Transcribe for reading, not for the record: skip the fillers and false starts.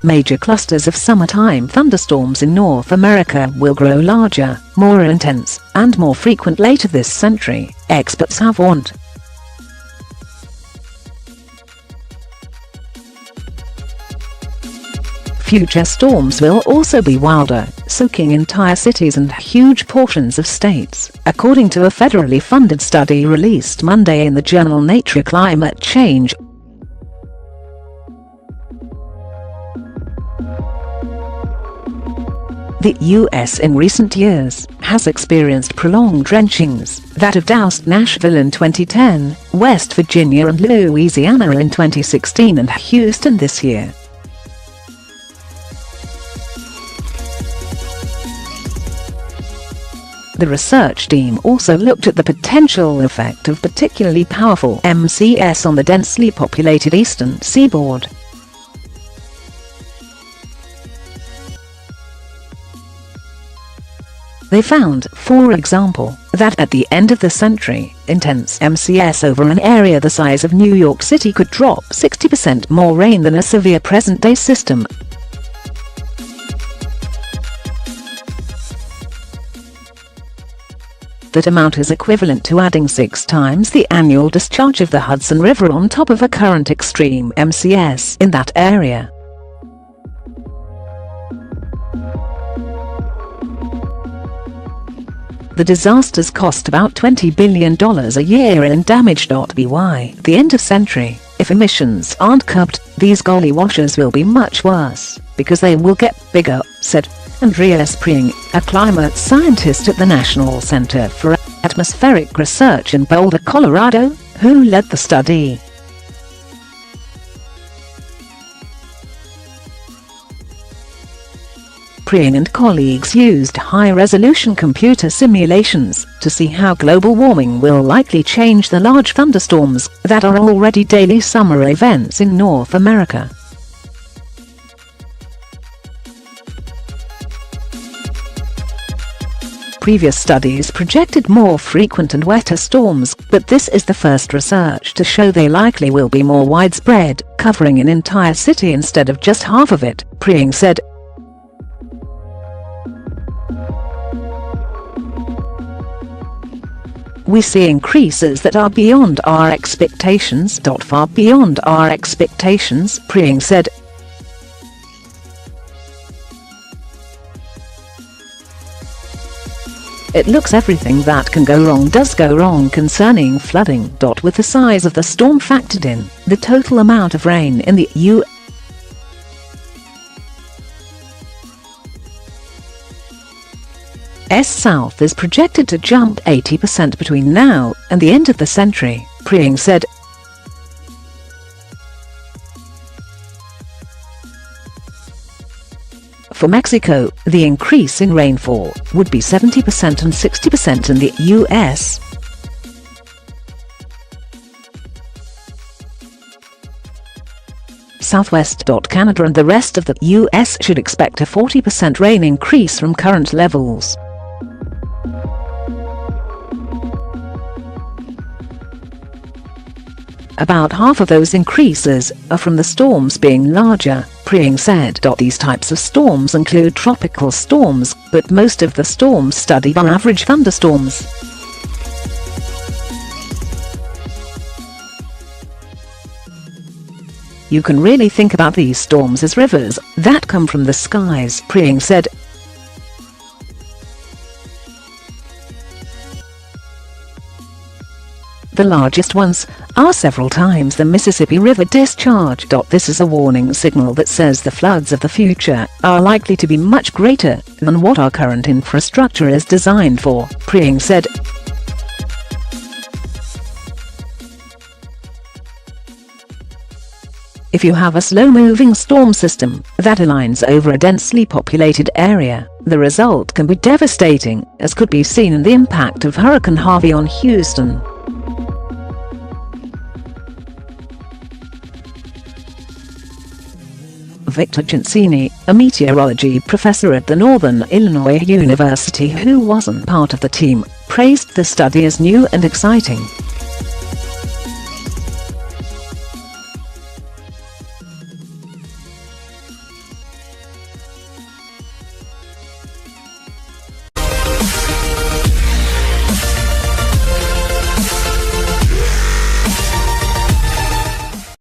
major clusters of summertime thunderstorms in North America will grow larger, more intense, and more frequent later this century, experts have warned. Future storms will also be wilder, soaking entire cities and huge portions of states, according to a federally funded study released Monday in the journal Nature Climate Change. The U.S. in recent years has experienced prolonged drenchings that have doused Nashville in 2010, West Virginia and Louisiana in 2016 and Houston this year. The research team also looked at the potential effect of particularly powerful MCS on the densely populated Eastern Seaboard. They found, for example, that at the end of the century, intense MCS over an area the size of New York City could drop 60% more rain than a severe present-day system. That amount is equivalent to adding 6 times the annual discharge of the Hudson River on top of a current extreme MCS in that area. The disasters cost about $20 billion a year in damage.By the end of century. If emissions aren't curbed, these gully washes will be much worse, because they will get bigger, said Andreas Prein, a climate scientist at the National Center for Atmospheric Research in Boulder, Colorado, who led the study. Prein and colleagues used high-resolution computer simulations to see how global warming will likely change the large thunderstorms that are already daily summer events in North America. Previous studies projected more frequent and wetter storms, but this is the first research to show they likely will be more widespread, covering an entire city instead of just half of it, Prein said. We see increases that are beyond our expectations. Far beyond our expectations, Prein said. It looks everything that can go wrong does go wrong concerning flooding. With the size of the storm factored in, the total amount of rain in the U.S.South is projected to jump 80% between now and the end of the century, Prein said. For Mexico, the increase in rainfall would be 70% and 60% in the U.S. Southwest.Canada and the rest of the U.S. should expect a 40% rain increase from current levels. About half of those increases are from the storms being larger, Prein said. These types of storms include tropical storms, but most of the storms studied are average thunderstorms. You can really think about these storms as rivers that come from the skies, Prein said. The largest ones are several times the Mississippi River discharge. This is a warning signal that says the floods of the future are likely to be much greater than what our current infrastructure is designed for, Prein said. If you have a slow-moving storm system that aligns over a densely populated area, the result can be devastating, as could be seen in the impact of Hurricane Harvey on Houston. Victor Gensini, a meteorology professor at the Northern Illinois University who wasn't part of the team, praised the study as new and exciting.